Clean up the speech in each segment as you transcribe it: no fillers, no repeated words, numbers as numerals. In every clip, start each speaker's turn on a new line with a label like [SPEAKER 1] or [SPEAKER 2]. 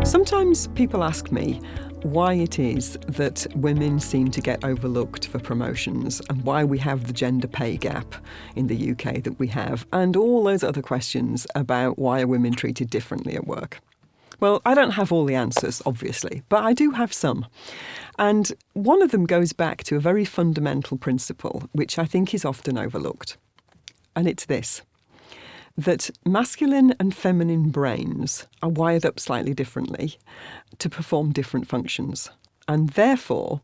[SPEAKER 1] Sometimes people ask me why it is that women seem to get overlooked for promotions and why we have the gender pay gap in the UK that we have, and all those other questions about why are women treated differently at work. Well, I don't have all the answers, obviously, but I do have some. And one of them goes back to a very fundamental principle, which I think is often overlooked. And it's this: that masculine and feminine brains are wired up slightly differently to perform different functions. And therefore,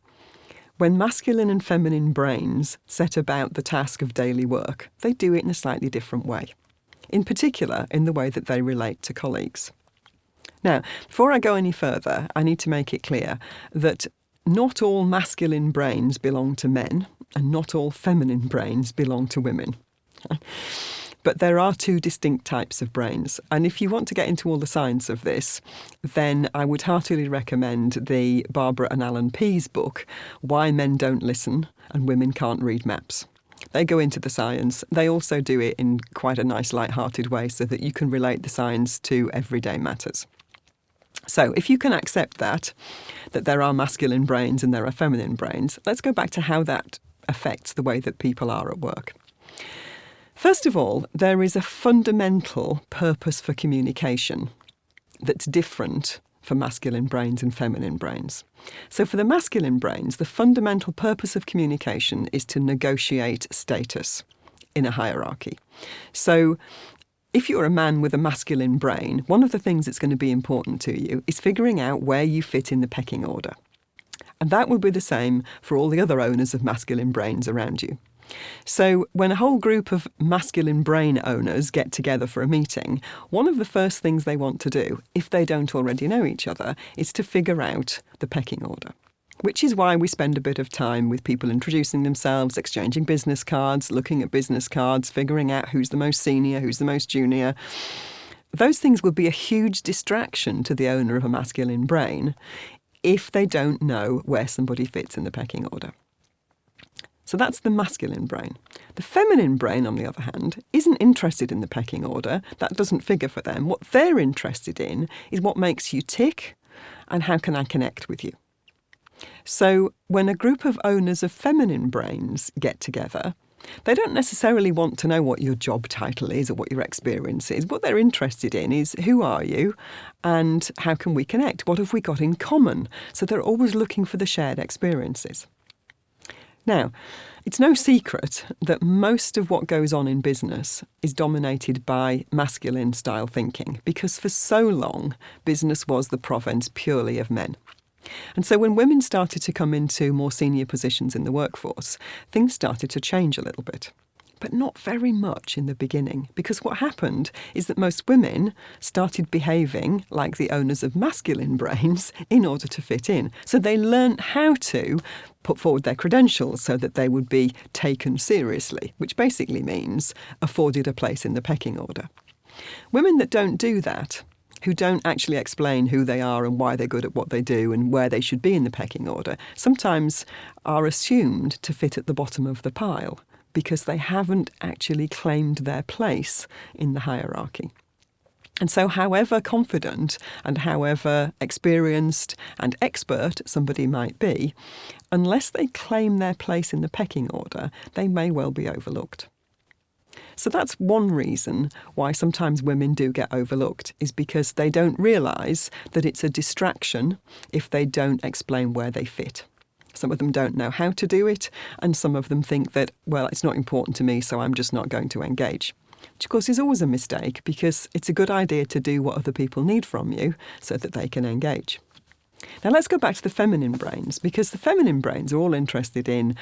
[SPEAKER 1] when masculine and feminine brains set about the task of daily work, they do it in a slightly different way. In particular, in the way that they relate to colleagues. Now, before I go any further, I need to make it clear that not all masculine brains belong to men and not all feminine brains belong to women. But there are two distinct types of brains. And if you want to get into all the science of this, then I would heartily recommend the Barbara and Alan Pease book, Why Men Don't Listen and Women Can't Read Maps. They go into the science. They also do it in quite a nice, light-hearted way so that you can relate the science to everyday matters. So if you can accept that there are masculine brains and there are feminine brains, let's go back to how that affects the way that people are at work. First of all, there is a fundamental purpose for communication that's different for masculine brains and feminine brains. So for the masculine brains, the fundamental purpose of communication is to negotiate status in a hierarchy. So if you're a man with a masculine brain, one of the things that's going to be important to you is figuring out where you fit in the pecking order. And that will be the same for all the other owners of masculine brains around you. So when a whole group of masculine brain owners get together for a meeting, one of the first things they want to do, if they don't already know each other, is to figure out the pecking order. Which is why we spend a bit of time with people introducing themselves, exchanging business cards, looking at business cards, figuring out who's the most senior, who's the most junior. Those things will be a huge distraction to the owner of a masculine brain if they don't know where somebody fits in the pecking order. So that's the masculine brain. The feminine brain, on the other hand, isn't interested in the pecking order. That doesn't figure for them. What they're interested in is what makes you tick and how can I connect with you. So when a group of owners of feminine brains get together, they don't necessarily want to know what your job title is or what your experience is. What they're interested in is who are you and how can we connect? What have we got in common? So they're always looking for the shared experiences. Now, it's no secret that most of what goes on in business is dominated by masculine style thinking because for so long, business was the province purely of men. And so when women started to come into more senior positions in the workforce, things started to change a little bit. But not very much in the beginning, because what happened is that most women started behaving like the owners of masculine brains in order to fit in. So they learned how to put forward their credentials so that they would be taken seriously, which basically means afforded a place in the pecking order. Women that don't do that, who don't actually explain who they are and why they're good at what they do and where they should be in the pecking order, sometimes are assumed to fit at the bottom of the pile, because they haven't actually claimed their place in the hierarchy. And so however confident and however experienced and expert somebody might be, unless they claim their place in the pecking order, they may well be overlooked. So that's one reason why sometimes women do get overlooked, is because they don't realise that it's a distraction if they don't explain where they fit. Some of them don't know how to do it, and some of them think that, well, it's not important to me, so I'm just not going to engage. Which, of course, is always a mistake, because it's a good idea to do what other people need from you so that they can engage. Now, let's go back to the feminine brains, because the feminine brains are all interested in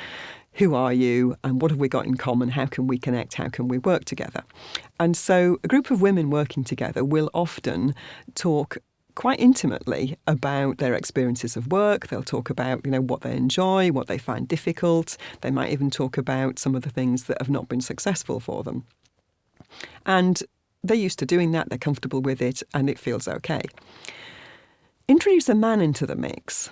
[SPEAKER 1] who are you and what have we got in common, how can we connect, how can we work together. And so a group of women working together will often talk quite intimately about their experiences of work. They'll talk about, what they enjoy, what they find difficult. They might even talk about some of the things that have not been successful for them. And they're used to doing that, they're comfortable with it, and it feels okay. Introduce a man into the mix,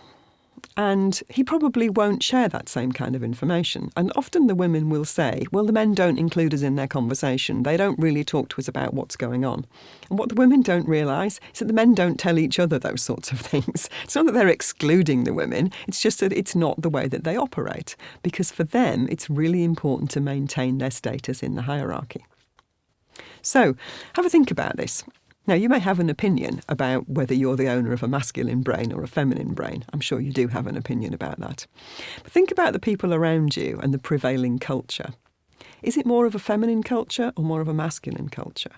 [SPEAKER 1] And he probably won't share that same kind of information. And often the women will say, well, the men don't include us in their conversation. They don't really talk to us about what's going on. And what the women don't realise is that the men don't tell each other those sorts of things. It's not that they're excluding the women. It's just that it's not the way that they operate. Because for them, it's really important to maintain their status in the hierarchy. So have a think about this. Now, you may have an opinion about whether you're the owner of a masculine brain or a feminine brain. I'm sure you do have an opinion about that. But think about the people around you and the prevailing culture. Is it more of a feminine culture or more of a masculine culture?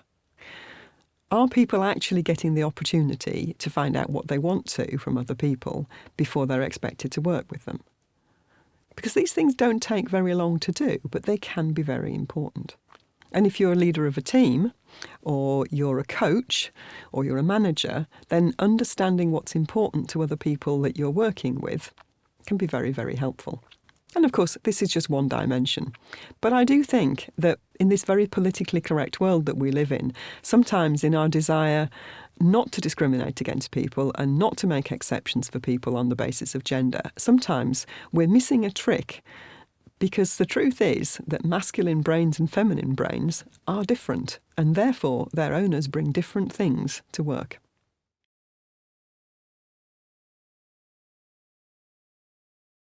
[SPEAKER 1] Are people actually getting the opportunity to find out what they want to from other people before they're expected to work with them? Because these things don't take very long to do, but they can be very important. And if you're a leader of a team, or you're a coach, or you're a manager, then understanding what's important to other people that you're working with can be very, very helpful. And of course, this is just one dimension. But I do think that in this very politically correct world that we live in, sometimes in our desire not to discriminate against people and not to make exceptions for people on the basis of gender, sometimes we're missing a trick. Because the truth is that masculine brains and feminine brains are different, and therefore their owners bring different things to work.